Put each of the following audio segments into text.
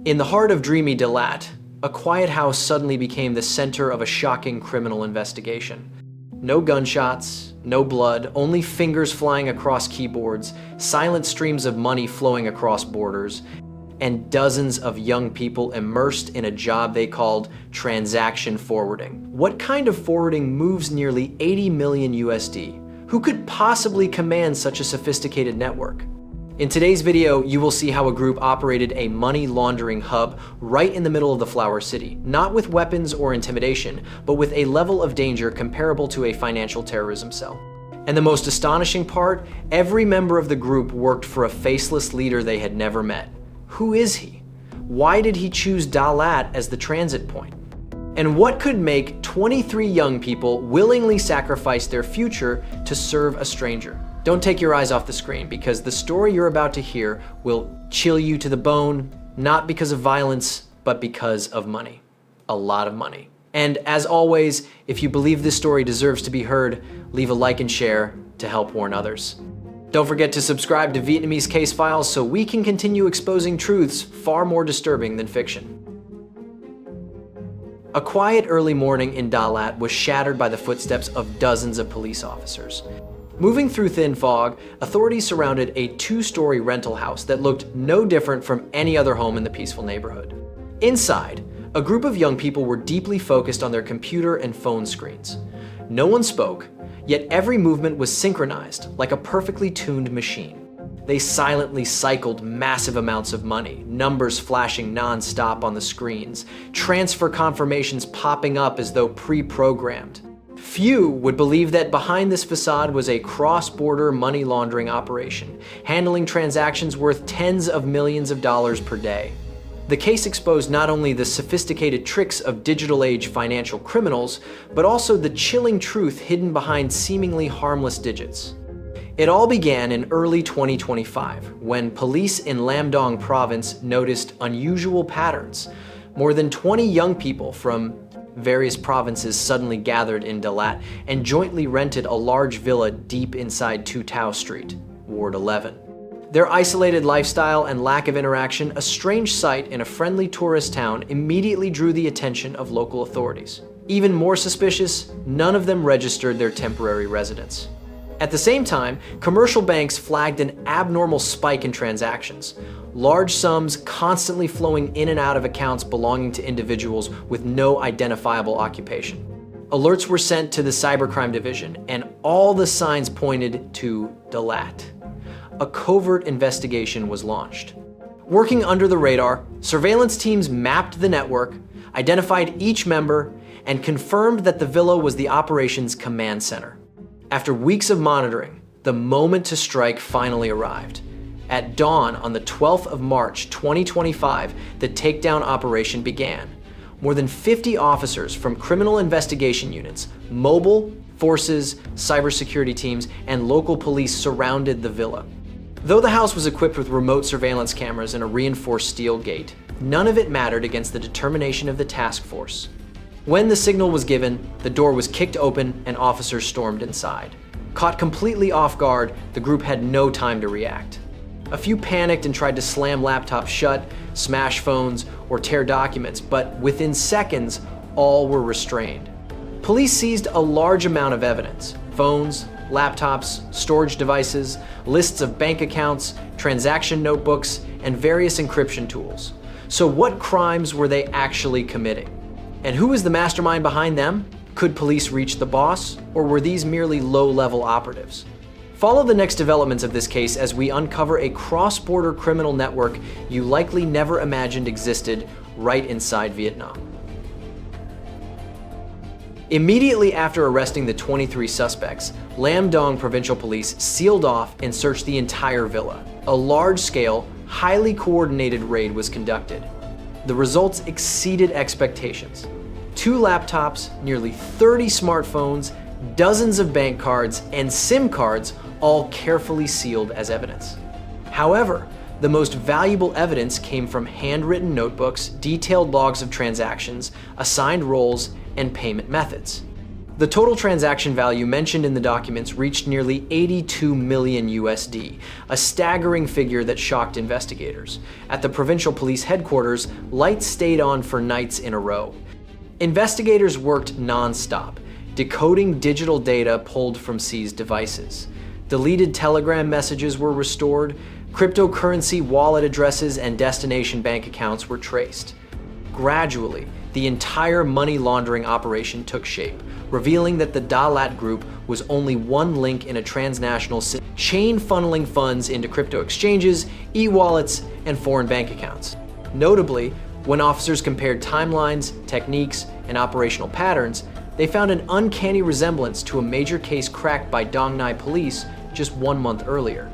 In the heart of dreamy Lat, a quiet house suddenly became the center of a shocking criminal investigation. No gunshots, no blood, only fingers flying across keyboards, silent streams of money flowing across borders, and dozens of young people immersed in a job they called transaction forwarding. What kind of forwarding moves nearly 80 million USD? Who could possibly command such a sophisticated network? In today's video, you will see how a group operated a money laundering hub right in the middle of the Flower City, not with weapons or intimidation, but with a level of danger comparable to a financial terrorism cell. And the most astonishing part, every member of the group worked for a faceless leader they had never met. Who is he? Why did he choose Lat as the transit point? And what could make 23 young people willingly sacrifice their future to serve a stranger? Don't take your eyes off the screen, because the story you're about to hear will chill you to the bone, not because of violence, but because of money. A lot of money. And as always, if you believe this story deserves to be heard, leave a like and share to help warn others. Don't forget to subscribe to Vietnamese Case Files so we can continue exposing truths far more disturbing than fiction. A quiet early morning in Lat was shattered by the footsteps of dozens of police officers. Moving through thin fog, authorities surrounded a two-story rental house that looked no different from any other home in the peaceful neighborhood. Inside, a group of young people were deeply focused on their computer and phone screens. No one spoke, yet every movement was synchronized like a perfectly tuned machine. They silently cycled massive amounts of money, numbers flashing non-stop on the screens, transfer confirmations popping up as though pre-programmed. Few would believe that behind this facade was a cross-border money laundering operation, handling transactions worth tens of millions of dollars per day. The case exposed not only the sophisticated tricks of digital-age financial criminals, but also the chilling truth hidden behind seemingly harmless digits. It all began in early 2025, when police in Lam Dong province noticed unusual patterns. More than 20 young people from various provinces suddenly gathered in Lat and jointly rented a large villa deep inside Tu Tao Street, Ward 11. Their isolated lifestyle and lack of interaction, a strange sight in a friendly tourist town, immediately drew the attention of local authorities. Even more suspicious, none of them registered their temporary residence. At the same time, commercial banks flagged an abnormal spike in transactions. Large sums constantly flowing in and out of accounts belonging to individuals with no identifiable occupation. Alerts were sent to the cybercrime division, and all the signs pointed to Lat. A covert investigation was launched. Working under the radar, surveillance teams mapped the network, identified each member, and confirmed that the villa was the operations command center. After weeks of monitoring, the moment to strike finally arrived. At dawn on the 12th of March 2025, the takedown operation began. More than 50 officers from criminal investigation units, mobile forces, cybersecurity teams, and local police surrounded the villa. Though the house was equipped with remote surveillance cameras and a reinforced steel gate, none of it mattered against the determination of the task force. When the signal was given, the door was kicked open and officers stormed inside. Caught completely off guard, the group had no time to react. A few panicked and tried to slam laptops shut, smash phones, or tear documents, but within seconds, all were restrained. Police seized a large amount of evidence: phones, laptops, storage devices, lists of bank accounts, transaction notebooks, and various encryption tools. So what crimes were they actually committing? And who was the mastermind behind them? Could police reach the boss, or were these merely low-level operatives? Follow the next developments of this case as we uncover a cross-border criminal network you likely never imagined existed right inside Vietnam. Immediately after arresting the 23 suspects, Lam Dong Provincial Police sealed off and searched the entire villa. A large-scale, highly coordinated raid was conducted. The results exceeded expectations. 2 laptops, nearly 30 smartphones, dozens of bank cards, and SIM cards, all carefully sealed as evidence. However, the most valuable evidence came from handwritten notebooks, detailed logs of transactions, assigned roles, and payment methods. The total transaction value mentioned in the documents reached nearly 82 million USD, a staggering figure that shocked investigators. At the provincial police headquarters, lights stayed on for nights in a row. Investigators worked non-stop, decoding digital data pulled from seized devices. Deleted Telegram messages were restored, cryptocurrency wallet addresses and destination bank accounts were traced. Gradually, the entire money laundering operation took shape, revealing that the Lat group was only one link in a transnational chain funneling funds into crypto exchanges, e-wallets, and foreign bank accounts. Notably, when officers compared timelines, techniques, and operational patterns, they found an uncanny resemblance to a major case cracked by Dong Nai police just 1 month earlier.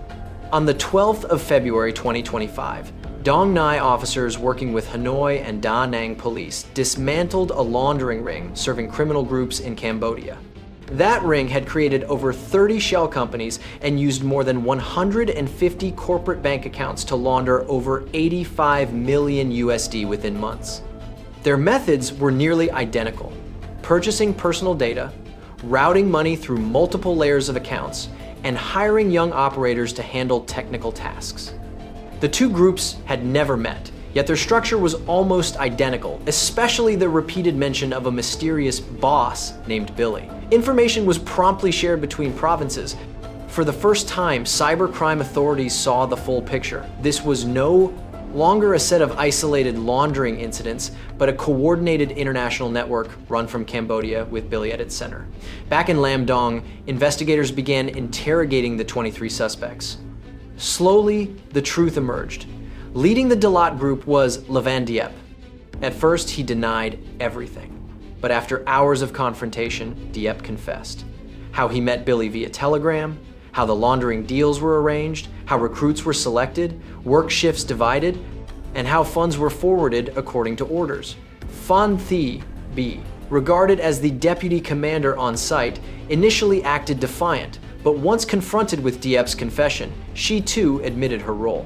On the 12th of February 2025, Dong Nai officers working with Hanoi and Da Nang police dismantled a laundering ring serving criminal groups in Cambodia. That ring had created over 30 shell companies and used more than 150 corporate bank accounts to launder over 85 million USD within months. Their methods were nearly identical: purchasing personal data, routing money through multiple layers of accounts, and hiring young operators to handle technical tasks. The two groups had never met, yet their structure was almost identical, especially the repeated mention of a mysterious boss named Billy. Information was promptly shared between provinces. For the first time, cybercrime authorities saw the full picture. This was no longer a set of isolated laundering incidents, but a coordinated international network run from Cambodia with Billy at its center. Back in Lam Dong, investigators began interrogating the 23 suspects. Slowly, the truth emerged. Leading the Dalat group was Levan Diep. At first, he denied everything. But after hours of confrontation, Diep confessed. How he met Billy via Telegram, how the laundering deals were arranged, how recruits were selected, work shifts divided, and how funds were forwarded according to orders. Phan Thi B, regarded as the deputy commander on site, initially acted defiant, but once confronted with Diep's confession, she too admitted her role.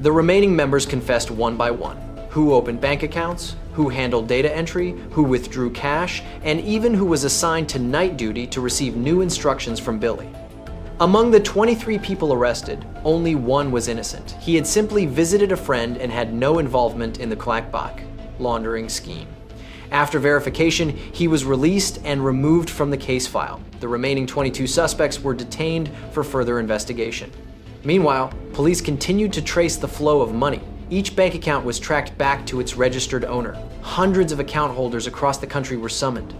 The remaining members confessed one by one: who opened bank accounts, who handled data entry, who withdrew cash, and even who was assigned to night duty to receive new instructions from Billy. Among the 23 people arrested, only one was innocent. He had simply visited a friend and had no involvement in the Klakbak laundering scheme. After verification, he was released and removed from the case file. The remaining 22 suspects were detained for further investigation. Meanwhile, police continued to trace the flow of money. Each bank account was tracked back to its registered owner. Hundreds of account holders across the country were summoned.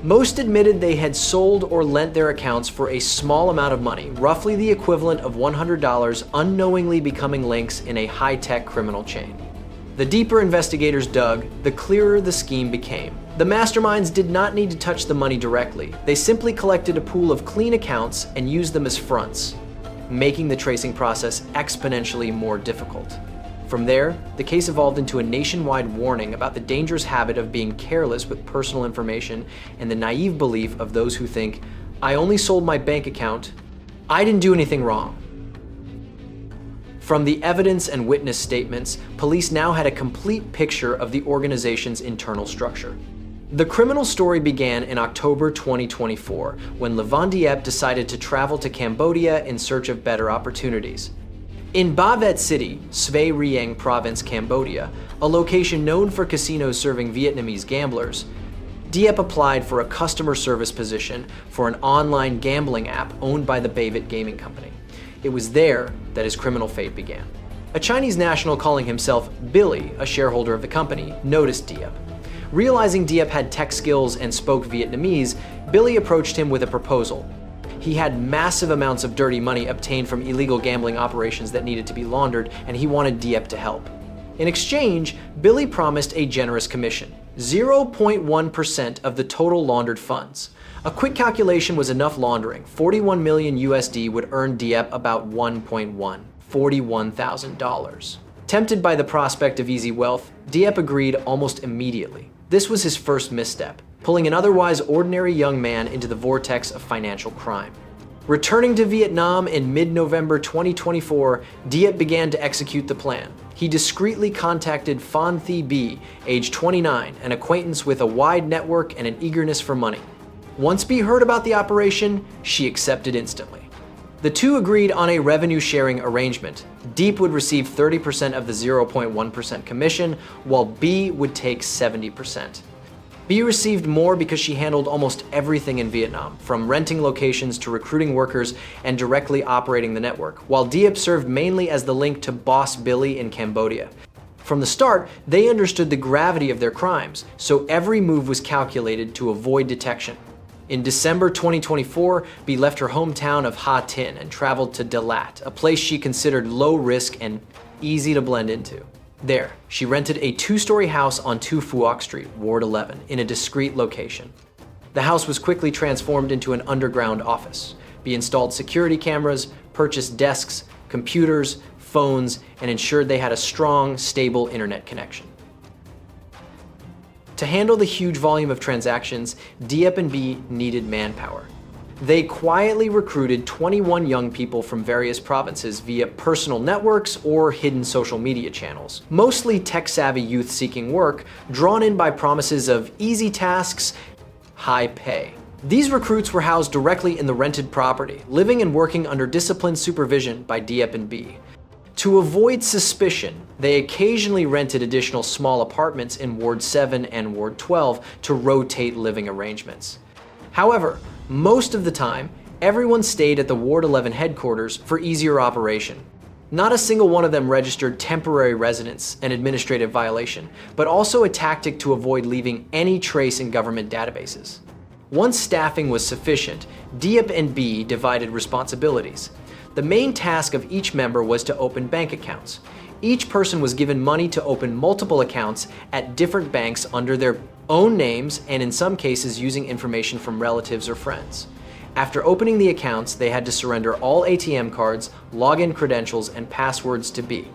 Most admitted they had sold or lent their accounts for a small amount of money, roughly the equivalent of $100, unknowingly becoming links in a high-tech criminal chain. The deeper investigators dug, the clearer the scheme became. The masterminds did not need to touch the money directly. They simply collected a pool of clean accounts and used them as fronts, making the tracing process exponentially more difficult. From there, the case evolved into a nationwide warning about the dangerous habit of being careless with personal information and the naive belief of those who think, "I only sold my bank account. I didn't do anything wrong." From the evidence and witness statements, police now had a complete picture of the organization's internal structure. The criminal story began in October 2024, when Levan Diep decided to travel to Cambodia in search of better opportunities. In Ba Vet City, Svay Rieng Province, Cambodia, a location known for casinos serving Vietnamese gamblers, Diep applied for a customer service position for an online gambling app owned by the Bayvit Gaming Company. It was there that his criminal fate began. A Chinese national calling himself Billy, a shareholder of the company, noticed Diep. Realizing Diep had tech skills and spoke Vietnamese, Billy approached him with a proposal. He had massive amounts of dirty money obtained from illegal gambling operations that needed to be laundered, and he wanted Diep to help. In exchange, Billy promised a generous commission, 0.1% of the total laundered funds. A quick calculation was enough laundering. 41 million USD would earn Diep about $41,000. Tempted by the prospect of easy wealth, Diep agreed almost immediately. This was his first misstep, pulling an otherwise ordinary young man into the vortex of financial crime. Returning to Vietnam in mid-November 2024, Diep began to execute the plan. He discreetly contacted Phan Thi B, age 29, an acquaintance with a wide network and an eagerness for money. Once B heard about the operation, she accepted instantly. The two agreed on a revenue-sharing arrangement. Deep would receive 30% of the 0.1% commission, while B would take 70%. B received more because she handled almost everything in Vietnam, from renting locations to recruiting workers and directly operating the network, while Diep served mainly as the link to Boss Billy in Cambodia. From the start, they understood the gravity of their crimes, so every move was calculated to avoid detection. In December 2024, B left her hometown of Ha Tin and traveled to Dalat, a place she considered low risk and easy to blend into. There, she rented a 2-story house on 2 Phuoc Street, Ward 11, in a discreet location. The house was quickly transformed into an underground office. B installed security cameras, purchased desks, computers, phones, and ensured they had a strong, stable internet connection. To handle the huge volume of transactions, Diep and B needed manpower. They quietly recruited 21 young people from various provinces via personal networks or hidden social media channels, mostly tech-savvy youth seeking work, drawn in by promises of easy tasks, high pay. These recruits were housed directly in the rented property, living and working under disciplined supervision by Diep and B. To avoid suspicion, they occasionally rented additional small apartments in Ward 7 and Ward 12 to rotate living arrangements. However, most of the time, everyone stayed at the Ward 11 headquarters for easier operation. Not a single one of them registered temporary residence, an administrative violation, but also a tactic to avoid leaving any trace in government databases. Once staffing was sufficient, Diep and B divided responsibilities. The main task of each member was to open bank accounts. Each person was given money to open multiple accounts at different banks under their own names and in some cases using information from relatives or friends. After opening the accounts, they had to surrender all ATM cards, login credentials, and passwords to B.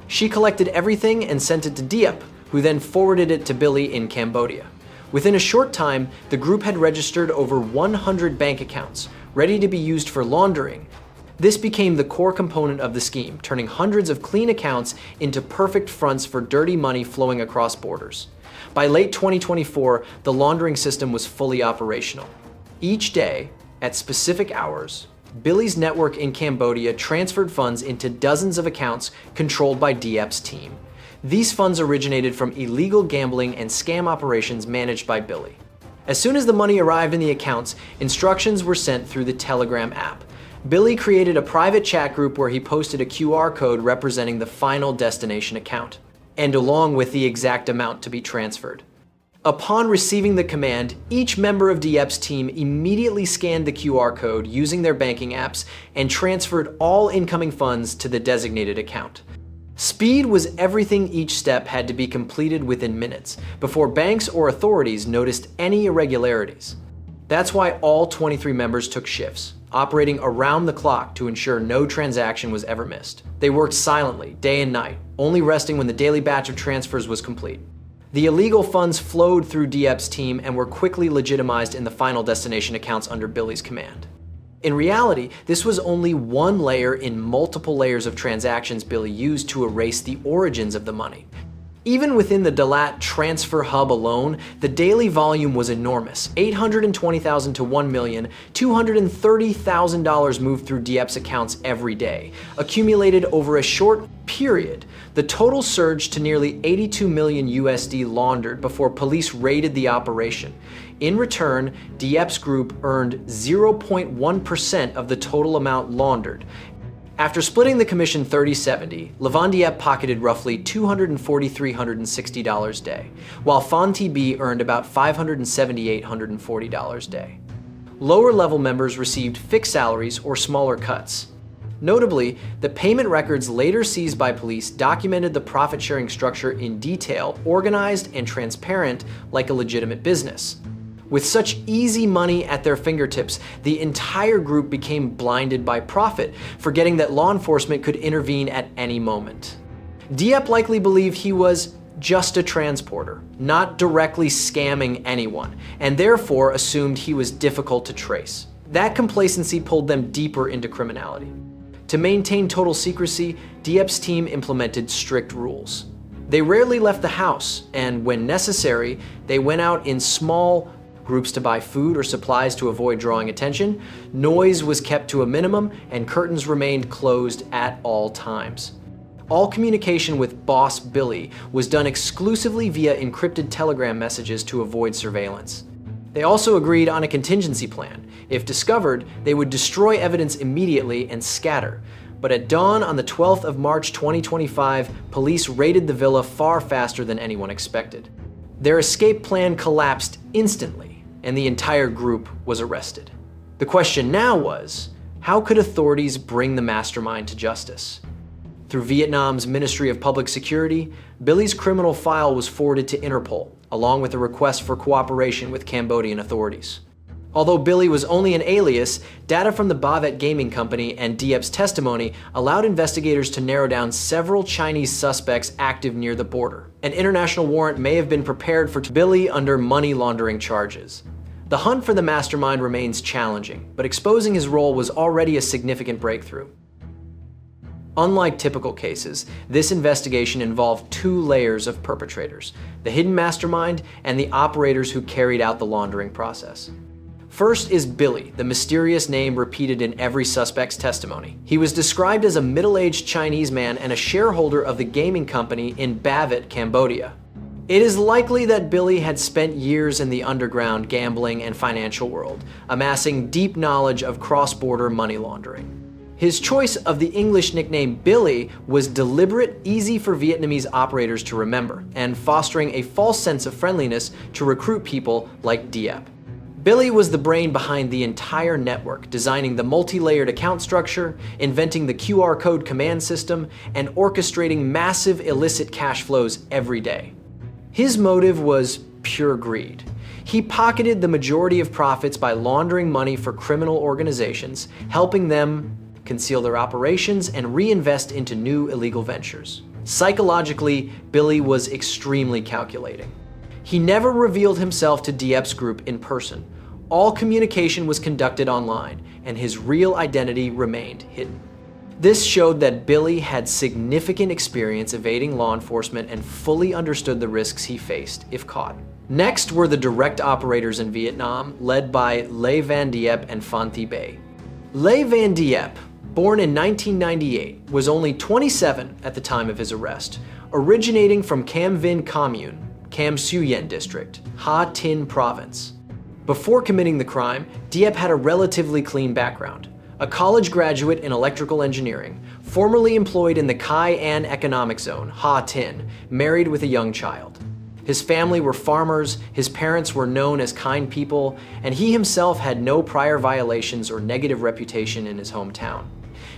She collected everything and sent it to Diep, who then forwarded it to Billy in Cambodia. Within a short time, the group had registered over 100 bank accounts, ready to be used for laundering. This became the core component of the scheme, turning hundreds of clean accounts into perfect fronts for dirty money flowing across borders. By late 2024, the laundering system was fully operational. Each day, at specific hours, Billy's network in Cambodia transferred funds into dozens of accounts controlled by Diep's team. These funds originated from illegal gambling and scam operations managed by Billy. As soon as the money arrived in the accounts, instructions were sent through the Telegram app. Billy created a private chat group where he posted a QR code representing the final destination account, and along with the exact amount to be transferred. Upon receiving the command, each member of Diep's team immediately scanned the QR code using their banking apps and transferred all incoming funds to the designated account. Speed was everything. Each step had to be completed within minutes before banks or authorities noticed any irregularities. That's why all 23 members took shifts, operating around the clock to ensure no transaction was ever missed. They worked silently, day and night, only resting when the daily batch of transfers was complete. The illegal funds flowed through Diep's team and were quickly legitimized in the final destination accounts under Billy's command. In reality, this was only one layer in multiple layers of transactions Billy used to erase the origins of the money. Even within the Dalat transfer hub alone, the daily volume was enormous. $820,000 to $1,230,000 moved through Diep's accounts every day. Accumulated over a short period, the total surged to nearly 82 million USD laundered before police raided the operation. In return, Diep's group earned 0.1% of the total amount laundered. After splitting the commission 30-70, Lavan Diep pocketed roughly $240,360 a day, while Phan TB earned about $578,140 a day. Lower-level members received fixed salaries or smaller cuts. Notably, the payment records later seized by police documented the profit-sharing structure in detail, organized and transparent like a legitimate business. With such easy money at their fingertips, the entire group became blinded by profit, forgetting that law enforcement could intervene at any moment. Diep likely believed he was just a transporter, not directly scamming anyone, and therefore assumed he was difficult to trace. That complacency pulled them deeper into criminality. To maintain total secrecy, Diep's team implemented strict rules. They rarely left the house, and when necessary, they went out in small, groups to buy food or supplies to avoid drawing attention, noise was kept to a minimum, and curtains remained closed at all times. All communication with Boss Billy was done exclusively via encrypted telegram messages to avoid surveillance. They also agreed on a contingency plan. If discovered, they would destroy evidence immediately and scatter. But at dawn on the 12th of March 2025, police raided the villa far faster than anyone expected. Their escape plan collapsed instantly, and the entire group was arrested. The question now was, how could authorities bring the mastermind to justice? Through Vietnam's Ministry of Public Security, Billy's criminal file was forwarded to Interpol, along with a request for cooperation with Cambodian authorities. Although Billy was only an alias, data from the Bavet gaming company and Diep's testimony allowed investigators to narrow down several Chinese suspects active near the border. An international warrant may have been prepared for Billy under money laundering charges. The hunt for the mastermind remains challenging, but exposing his role was already a significant breakthrough. Unlike typical cases, this investigation involved two layers of perpetrators: the hidden mastermind and the operators who carried out the laundering process. First is Billy, the mysterious name repeated in every suspect's testimony. He was described as a middle-aged Chinese man and a shareholder of the gaming company in Bavet, Cambodia. It is likely that Billy had spent years in the underground gambling and financial world, amassing deep knowledge of cross-border money laundering. His choice of the English nickname Billy was deliberate, easy for Vietnamese operators to remember, and fostering a false sense of friendliness to recruit people like Diep. Billy was the brain behind the entire network, designing the multi-layered account structure, inventing the QR code command system, and orchestrating massive illicit cash flows every day. His motive was pure greed. He pocketed the majority of profits by laundering money for criminal organizations, helping them conceal their operations and reinvest into new illegal ventures. Psychologically, Billy was extremely calculating. He never revealed himself to Diep's group in person. All communication was conducted online, and his real identity remained hidden. This showed that Billy had significant experience evading law enforcement and fully understood the risks he faced if caught. Next were the direct operators in Vietnam, led by Le Van Diep and Phan Thi Bay. Le Van Diep, born in 1998, was only 27 at the time of his arrest, originating from Cam Vinh Commune, Cam Suyen District, Ha Tin Province. Before committing the crime, Diep had a relatively clean background. A college graduate in electrical engineering, formerly employed in the Kai An economic zone, Ha Tin, married with a young child. His family were farmers, his parents were known as kind people, and he himself had no prior violations or negative reputation in his hometown.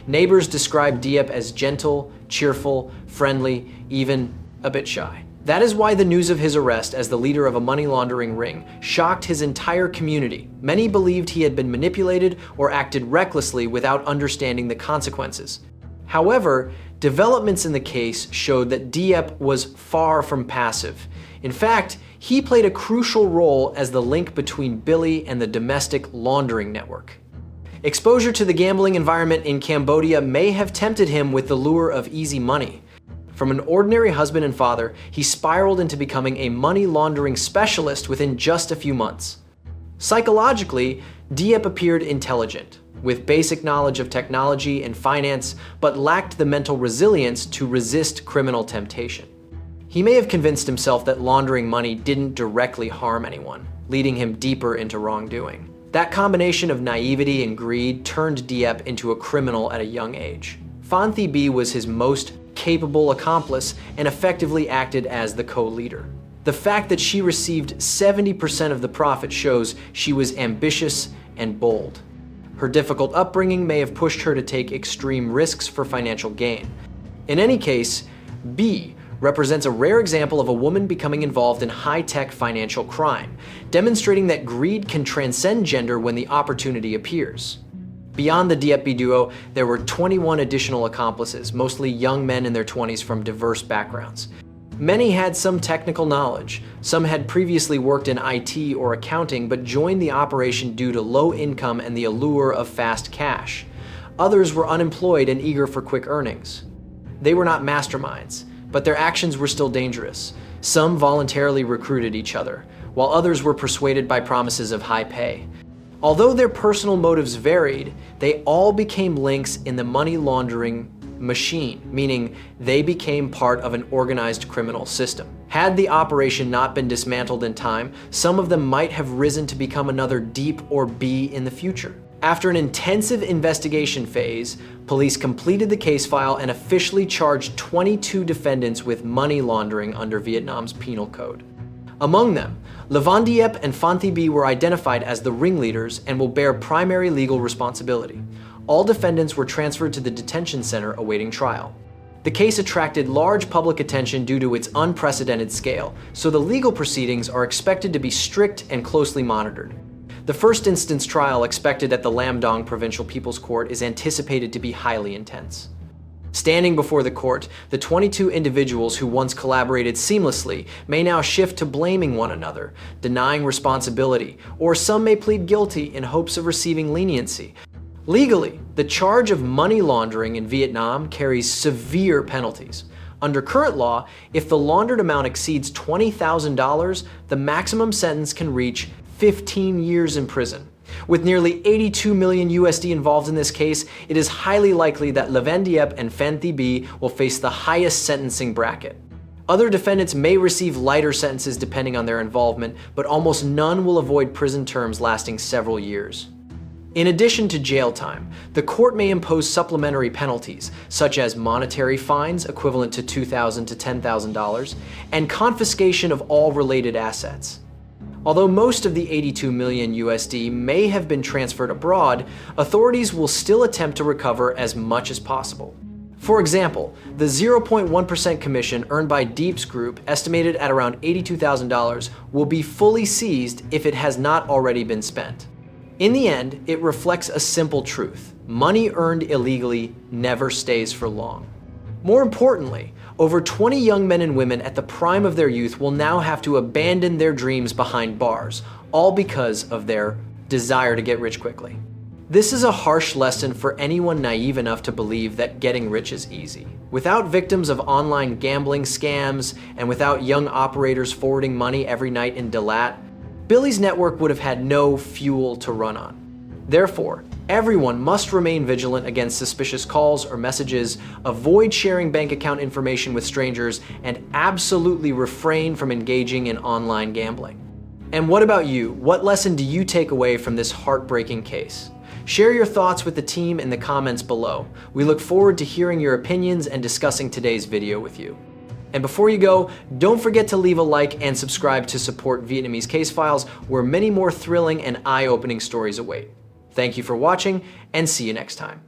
Neighbors described Diep as gentle, cheerful, friendly, even a bit shy. That is why the news of his arrest as the leader of a money laundering ring shocked his entire community. Many believed he had been manipulated or acted recklessly without understanding the consequences. However, developments in the case showed that Diep was far from passive. In fact, he played a crucial role as the link between Billy and the domestic laundering network. Exposure to the gambling environment in Cambodia may have tempted him with the lure of easy money. From an ordinary husband and father, he spiraled into becoming a money laundering specialist within just a few months. Psychologically, Diep appeared intelligent, with basic knowledge of technology and finance, but lacked the mental resilience to resist criminal temptation. He may have convinced himself that laundering money didn't directly harm anyone, leading him deeper into wrongdoing. That combination of naivety and greed turned Diep into a criminal at a young age. Phan Thi Bay was his most capable accomplice and effectively acted as the co-leader. The fact that she received 70% of the profit shows she was ambitious and bold. Her difficult upbringing may have pushed her to take extreme risks for financial gain. In any case, B represents a rare example of a woman becoming involved in high-tech financial crime, demonstrating that greed can transcend gender when the opportunity appears. Beyond the Diep duo, there were 21 additional accomplices, mostly young men in their 20s from diverse backgrounds. Many had some technical knowledge. Some had previously worked in IT or accounting but joined the operation due to low income and the allure of fast cash. Others were unemployed and eager for quick earnings. They were not masterminds, but their actions were still dangerous. Some voluntarily recruited each other, while others were persuaded by promises of high pay. Although their personal motives varied, they all became links in the money laundering machine, meaning they became part of an organized criminal system. Had the operation not been dismantled in time, some of them might have risen to become another Deep or B in the future. After an intensive investigation phase, police completed the case file and officially charged 22 defendants with money laundering under Vietnam's penal code. Among them, Lat Diep and Phan Thi Binh were identified as the ringleaders and will bear primary legal responsibility. All defendants were transferred to the detention center awaiting trial. The case attracted large public attention due to its unprecedented scale, so the legal proceedings are expected to be strict and closely monitored. The first instance trial expected at the Lam Dong Provincial People's Court is anticipated to be highly intense. Standing before the court, the 22 individuals who once collaborated seamlessly may now shift to blaming one another, denying responsibility, or some may plead guilty in hopes of receiving leniency. Legally, the charge of money laundering in Vietnam carries severe penalties. Under current law, if the laundered amount exceeds $20,000, the maximum sentence can reach 15 years in prison. With nearly 82 million USD involved in this case, it is highly likely that Lat Diep and Phan Thi Binh will face the highest sentencing bracket. Other defendants may receive lighter sentences depending on their involvement, but almost none will avoid prison terms lasting several years. In addition to jail time, the court may impose supplementary penalties, such as monetary fines equivalent to $2,000 to $10,000, and confiscation of all related assets. Although most of the 82 million USD may have been transferred abroad, authorities will still attempt to recover as much as possible. For example, the 0.1% commission earned by Diep's group, estimated at around $82,000, will be fully seized if it has not already been spent. In the end, it reflects a simple truth: money earned illegally never stays for long. More importantly, over 20 young men and women at the prime of their youth will now have to abandon their dreams behind bars, all because of their desire to get rich quickly. This is a harsh lesson for anyone naive enough to believe that getting rich is easy. Without victims of online gambling scams and without young operators forwarding money every night in Dalat, Billy's network would have had no fuel to run on. Therefore, everyone must remain vigilant against suspicious calls or messages, avoid sharing bank account information with strangers, and absolutely refrain from engaging in online gambling. And what about you? What lesson do you take away from this heartbreaking case? Share your thoughts with the team in the comments below. We look forward to hearing your opinions and discussing today's video with you. And before you go, don't forget to leave a like and subscribe to support Vietnamese Case Files, where many more thrilling and eye-opening stories await. Thank you for watching, and see you next time.